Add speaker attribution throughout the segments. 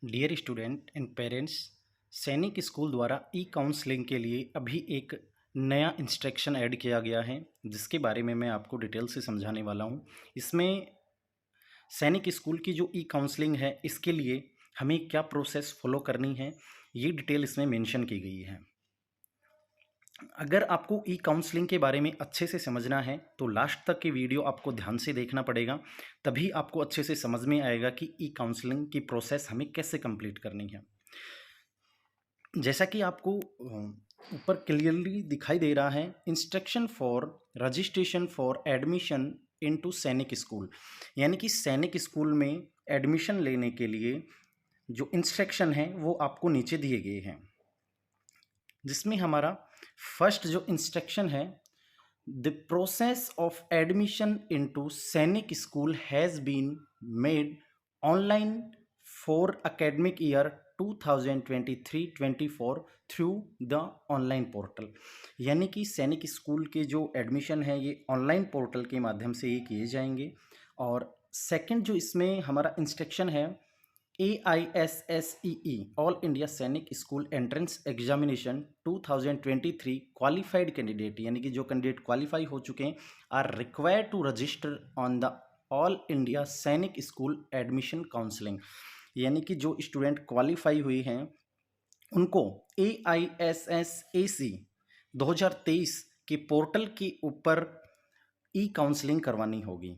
Speaker 1: Dear student and parents, सैनिक school द्वारा ई counselling के लिए अभी एक नया इंस्ट्रक्शन ऐड किया गया है, जिसके बारे में मैं आपको डिटेल से समझाने वाला हूँ। इसमें सैनिक स्कूल की जो ई काउंसलिंग है, इसके लिए हमें क्या प्रोसेस फॉलो करनी है, ये डिटेल इसमें मेंशन की गई है। अगर आपको ई काउंसलिंग के बारे में अच्छे से समझना है तो लास्ट तक की वीडियो आपको ध्यान से देखना पड़ेगा, तभी आपको अच्छे से समझ में आएगा कि ई काउंसलिंग की प्रोसेस हमें कैसे कंप्लीट करनी है। जैसा कि आपको ऊपर क्लियरली दिखाई दे रहा है, instruction for registration for admission into Sainik school, यानी कि सैनिक स्कूल में एडमिशन लेने के लिए जो इंस्ट्रक्शन है वो आपको नीचे दिए गए हैं, जिसमें हमारा फर्स्ट जो इंस्ट्रक्शन है, the process of admission into Sainik school has been made online for academic year 2023-24 through the online portal. यानी कि सैनिक स्कूल के जो एडमिशन है ये ऑनलाइन पोर्टल के माध्यम से ये किए जाएंगे। और सेकंड जो इसमें हमारा इंस्ट्रक्शन है, AISSEE all India Sainik school entrance examination 2023 qualified candidate, यानी कि जो कैंडिडेट क्वालिफाई हो चुके हैं, are required to register on the all India Sainik school admission counselling. यानी कि जो स्टूडेंट क्वालिफाई हुए हैं उनको AISSAC 2023 के पोर्टल के ऊपर ई काउंसलिंग करवानी होगी।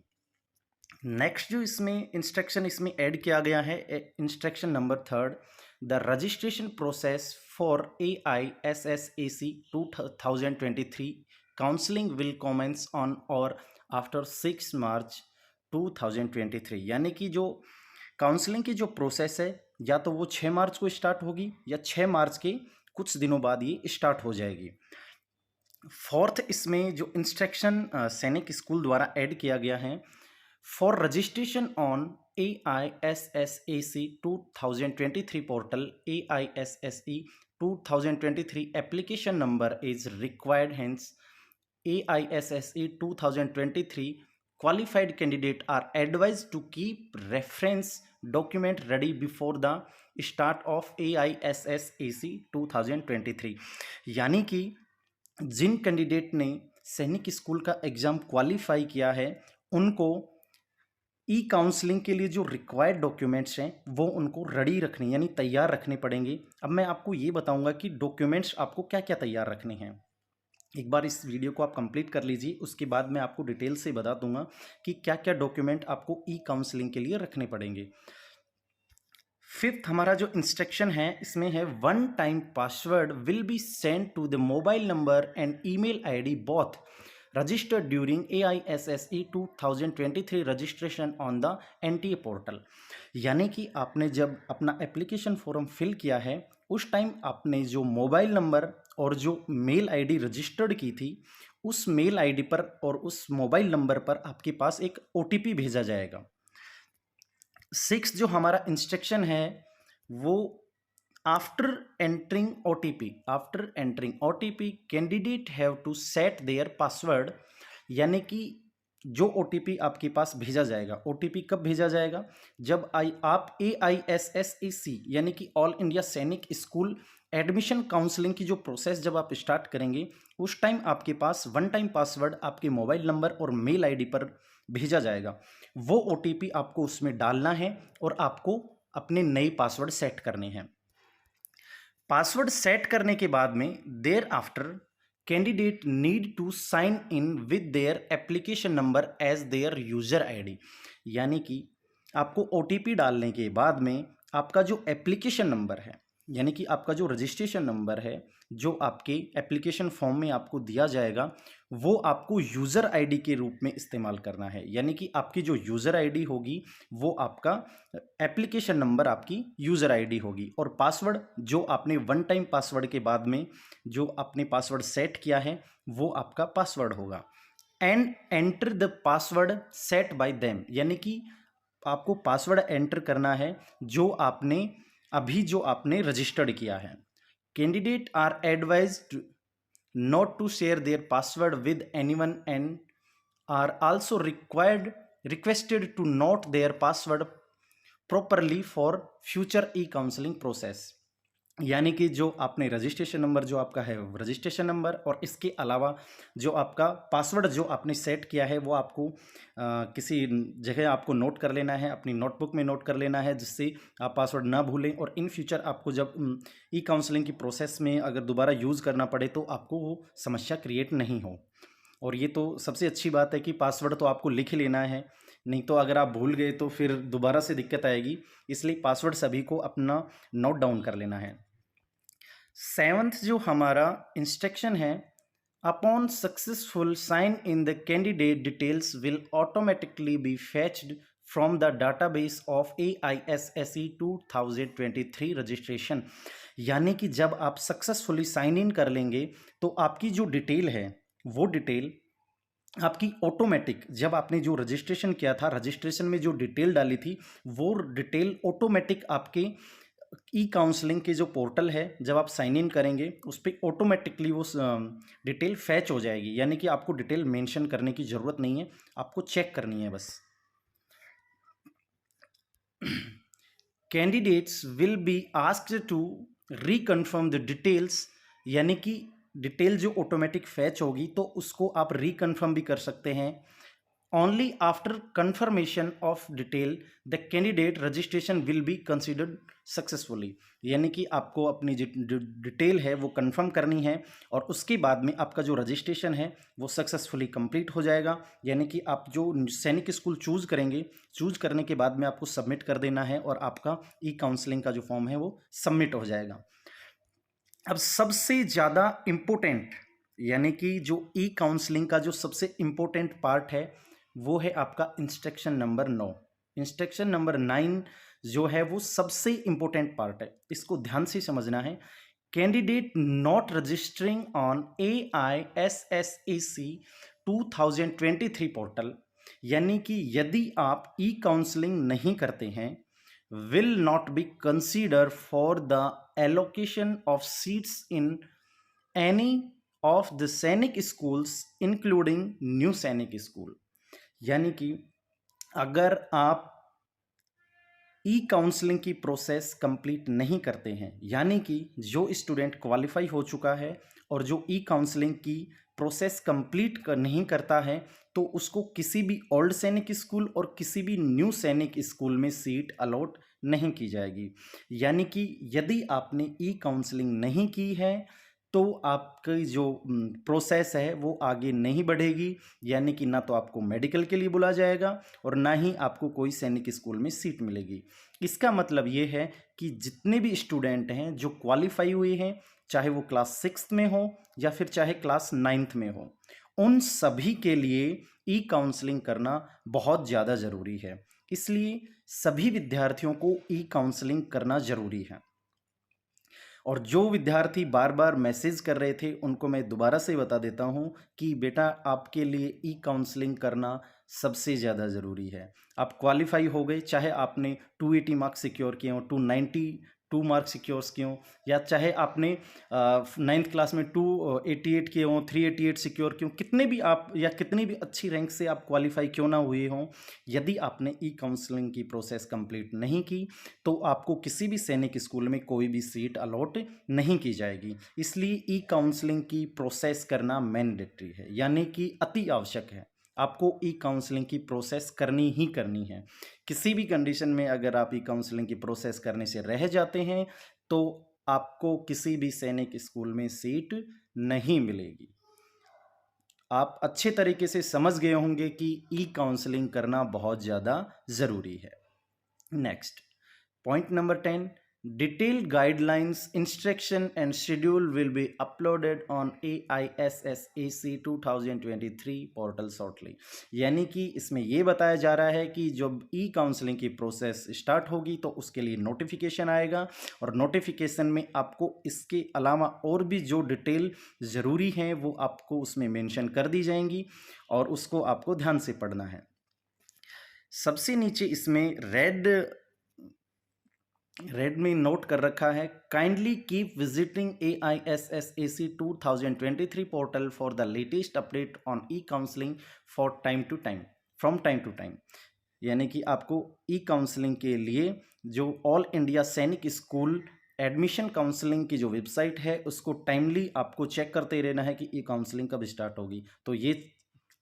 Speaker 1: नेक्स्ट जो इसमें इंस्ट्रक्शन इसमें ऐड किया गया है, instruction number third, the registration process for AISSAC 2023 counselling will commence on or after 6 March 2023। यानी कि जो काउंसलिंग की जो प्रोसेस है, या तो वो 6 मार्च को स्टार्ट होगी या 6 मार्च के कुछ दिनों बाद ये स्टार्ट हो जाएगी। फोर्थ इसमें जो इंस्ट्रक्शन सैनिक स्कूल द्वारा ऐड किया गया है, for registration on AISSAC 2023 portal, AISSE 2023 application number is required, hence AISSE 2023 qualified candidate are advised to keep reference document ready before the start of AISSAC 2023। यानी कि जिन कैंडिडेट ने सैनिक स्कूल का एग्ज़ाम क्वालिफाई किया है उनको ई काउंसलिंग के लिए जो रिक्वायर्ड डॉक्यूमेंट्स हैं वो उनको रेडी रखने, यानी तैयार रखने पड़ेंगे। अब मैं आपको ये बताऊंगा कि डॉक्यूमेंट्स आपको क्या क्या तैयार रखने हैं। एक बार इस वीडियो को आप कंप्लीट कर लीजिए, उसके बाद मैं आपको डिटेल से बता दूंगा कि क्या क्या डॉक्यूमेंट आपको ई काउंसलिंग के लिए रखने पड़ेंगे। फिफ्थ हमारा जो इंस्ट्रक्शन है इसमें है, one time password will be send to the mobile number and email ID both registered during AISSE 2023 registration on the NTA portal. यानी कि आपने जब अपना एप्लीकेशन फॉर्म फिल किया है उस टाइम आपने जो मोबाइल नंबर और जो मेल आईडी रजिस्टर्ड की थी, उस मेल आईडी पर और उस मोबाइल नंबर पर आपके पास एक OTP भेजा जाएगा। सिक्स जो हमारा इंस्ट्रक्शन है वो, after entering OTP candidate have to set their password. यानी कि जो OTP आपके पास भेजा जाएगा, OTP कब भेजा जाएगा, जब आप AISSAC यानी कि all India Sainik school admission counselling की जो प्रोसेस जब आप स्टार्ट करेंगे उस टाइम आपके पास वन टाइम पासवर्ड आपके मोबाइल नंबर और मेल आईडी पर भेजा जाएगा। वो OTP आपको उसमें डालना है और आपको अपने नए पासवर्ड सेट करने हैं। पासवर्ड सेट करने के बाद में thereafter candidate need to sign in with their application number as their user ID. यानी कि आपको OTP डालने के बाद में आपका जो एप्लीकेशन नंबर है, यानी कि आपका जो रजिस्ट्रेशन नंबर है जो आपके एप्लीकेशन फॉर्म में आपको दिया जाएगा, वो आपको यूज़र आईडी के रूप में इस्तेमाल करना है। यानी कि आपकी जो यूज़र आईडी होगी वो आपका एप्लीकेशन नंबर आपकी यूज़र आईडी होगी, और पासवर्ड जो आपने वन टाइम पासवर्ड के बाद में जो आपने पासवर्ड सेट किया है वो आपका पासवर्ड होगा। And enter the password set bye them, यानी कि आपको पासवर्ड एंटर करना है जो आपने रजिस्टर्ड किया है। Candidate are advised not to share their password with anyone and are also requested to note their password properly for future e counselling process. यानी कि जो आपने रजिस्ट्रेशन नंबर जो आपका है रजिस्ट्रेशन नंबर, और इसके अलावा जो आपका पासवर्ड जो आपने सेट किया है वो आपको किसी जगह आपको नोट कर लेना है, अपनी नोटबुक में नोट कर लेना है, जिससे आप पासवर्ड ना भूलें और इन फ्यूचर आपको जब ई काउंसलिंग की प्रोसेस में अगर दोबारा यूज़ करना पड़े तो आपको वो समस्या क्रिएट नहीं हो। और ये तो सबसे अच्छी बात है कि पासवर्ड तो आपको लिख ही लेना है, नहीं तो अगर आप भूल गए तो फिर दोबारा से दिक्कत आएगी, इसलिए पासवर्ड सभी को अपना नोट डाउन कर लेना है। सेवंथ जो हमारा इंस्ट्रक्शन है, upon successful sign in the candidate details will automatically be fetched from the database of AISSE 2023 registration. यानी कि जब आप सक्सेसफुली साइन इन कर लेंगे तो आपकी जो डिटेल है वो डिटेल आपकी ऑटोमेटिक, जब आपने जो रजिस्ट्रेशन किया था रजिस्ट्रेशन में जो डिटेल डाली थी वो डिटेल ऑटोमेटिक आपके ई काउंसलिंग के जो पोर्टल है जब आप साइन इन करेंगे उस पर ऑटोमेटिकली वो डिटेल फैच हो जाएगी। यानी कि आपको डिटेल मेंशन करने की ज़रूरत नहीं है, आपको चेक करनी है बस। Candidates will be asked to reconfirm the details, यानी कि डिटेल जो ऑटोमेटिक फैच होगी तो उसको आप रिकन्फर्म भी कर सकते हैं। Only after confirmation of detail the candidate registration will be considered successfully. यानी कि आपको अपनी जो डिटेल है वो कंफर्म करनी है और उसके बाद में आपका जो रजिस्ट्रेशन है वो सक्सेसफुली कंप्लीट हो जाएगा। यानी कि आप जो सैनिक स्कूल चूज़ करेंगे, चूज़ करने के बाद में आपको सबमिट कर देना है और आपका ई काउंसलिंग का जो फॉर्म है वो सबमिट हो जाएगा। अब सबसे ज़्यादा इम्पोर्टेंट, यानी कि जो ई काउंसलिंग का जो सबसे इम्पोर्टेंट पार्ट है वो है आपका इंस्ट्रक्शन नंबर 9। इंस्ट्रक्शन नंबर 9 जो है वो सबसे इम्पोर्टेंट पार्ट है, इसको ध्यान से समझना है। Candidate not registering on AISSEC 2023 portal, यानी कि यदि आप ई काउंसलिंग नहीं करते हैं, will not be considered for the allocation of seats in any of the सैनिक schools including न्यू सैनिक स्कूल। यानी कि अगर आप ई काउंसलिंग की प्रोसेस कंप्लीट नहीं करते हैं, यानी कि जो स्टूडेंट क्वालिफाई हो चुका है और जो ई काउंसलिंग की प्रोसेस कंप्लीट नहीं करता है तो उसको किसी भी ओल्ड सैनिक स्कूल और किसी भी न्यू सैनिक स्कूल में सीट अलॉट नहीं की जाएगी। यानी कि यदि आपने ई काउंसलिंग नहीं की है तो आपकी जो प्रोसेस है वो आगे नहीं बढ़ेगी, यानी कि ना तो आपको मेडिकल के लिए बुलाया जाएगा और ना ही आपको कोई सैनिक स्कूल में सीट मिलेगी। इसका मतलब ये है कि जितने भी स्टूडेंट हैं जो क्वालिफाई हुए हैं, चाहे वो क्लास 6th में हो या फिर चाहे क्लास 9th में हो, उन सभी के लिए ई काउंसलिंग करना बहुत ज़्यादा ज़रूरी है। इसलिए सभी विद्यार्थियों को ई काउंसलिंग करना ज़रूरी है। और जो विद्यार्थी बार बार मैसेज कर रहे थे उनको मैं दोबारा से बता देता हूं कि बेटा आपके लिए ई काउंसलिंग करना सबसे ज़्यादा ज़रूरी है। आप क्वालिफाई हो गए, चाहे आपने 280 मार्क्स सिक्योर किए हों, 292 मार्क्स सिक्योर किए हों, या चाहे आपने 9th क्लास में 288 किए हों, 388 सिक्योर किए हों, कितने भी आप या कितनी भी अच्छी रैंक से आप क्वालिफाई क्यों ना हुए हों, यदि आपने ई काउंसलिंग की प्रोसेस कंप्लीट नहीं की तो आपको किसी भी सैनिक स्कूल में कोई भी सीट अलॉट नहीं की जाएगी। इसलिए ई काउंसलिंग की प्रोसेस करना मैंडेटरी है, यानी कि अति आवश्यक है। आपको ई काउंसलिंग की प्रोसेस करनी ही करनी है। किसी भी कंडीशन में अगर आप ई काउंसलिंग की प्रोसेस करने से रह जाते हैं तो आपको किसी भी सैनिक स्कूल में सीट नहीं मिलेगी। आप अच्छे तरीके से समझ गए होंगे कि ई काउंसलिंग करना बहुत ज़्यादा ज़रूरी है। Next point number 10, detailed guidelines, instruction and schedule will be uploaded on AISSEC 2023 portal shortly. यानी कि इसमें यह बताया जा रहा है कि जब ई काउंसलिंग की प्रोसेस स्टार्ट होगी तो उसके लिए नोटिफिकेशन आएगा और नोटिफिकेशन में आपको इसके अलावा और भी जो डिटेल ज़रूरी हैं वो आपको उसमें मेंशन कर दी जाएंगी और उसको आपको ध्यान से पढ़ना है। सबसे नीचे इसमें रेड में नोट कर रखा है, kindly keep visiting AISSEC 2023 portal for the latest update on e counselling for time to time, from time to time. यानी कि आपको ई काउंसलिंग के लिए जो all India Sainik school admission counselling की जो वेबसाइट है उसको टाइमली आपको चेक करते रहना है कि ई काउंसलिंग कब स्टार्ट होगी। तो ये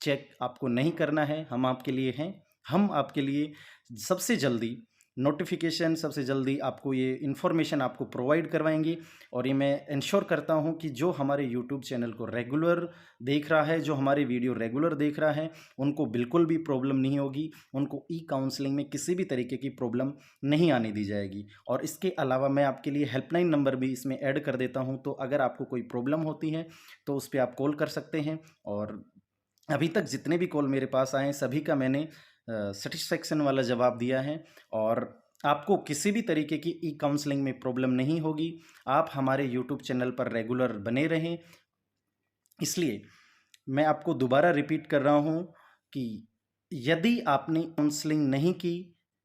Speaker 1: चेक आपको नहीं करना है, हम आपके लिए हैं। हम आपके लिए सबसे जल्दी नोटिफिकेशन, सबसे जल्दी आपको ये इन्फॉर्मेशन आपको प्रोवाइड करवाएंगे। और ये मैं इंश्योर करता हूँ कि जो हमारे यूट्यूब चैनल को रेगुलर देख रहा है, जो हमारे वीडियो रेगुलर देख रहा है, उनको बिल्कुल भी प्रॉब्लम नहीं होगी, उनको ई काउंसलिंग में किसी भी तरीके की प्रॉब्लम नहीं आने दी जाएगी। और इसके अलावा मैं आपके लिए हेल्पलाइन नंबर भी इसमें ऐड कर देता हूँ, तो अगर आपको कोई प्रॉब्लम होती है तो उस पर आप कॉल कर सकते हैं। और अभी तक जितने भी कॉल मेरे पास आए सभी का मैंने सेटिस्फेक्शन वाला जवाब दिया है। और आपको किसी भी तरीके की ई काउंसलिंग में प्रॉब्लम नहीं होगी। आप हमारे यूट्यूब चैनल पर रेगुलर बने रहें। इसलिए मैं आपको दोबारा रिपीट कर रहा हूँ कि यदि आपने काउंसलिंग नहीं की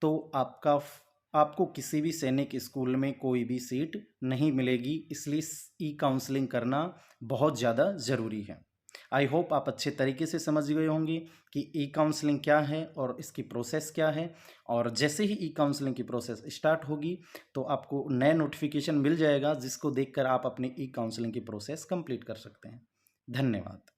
Speaker 1: तो आपको किसी भी सैनिक स्कूल में कोई भी सीट नहीं मिलेगी। इसलिए ई काउंसलिंग करना बहुत ज़्यादा ज़रूरी है। आई होप आप अच्छे तरीके से समझ गए होंगे कि ई काउंसलिंग क्या है और इसकी प्रोसेस क्या है। और जैसे ही ई काउंसलिंग की प्रोसेस स्टार्ट होगी तो आपको नया नोटिफिकेशन मिल जाएगा, जिसको देखकर आप अपनी ई काउंसलिंग की प्रोसेस कंप्लीट कर सकते हैं। धन्यवाद।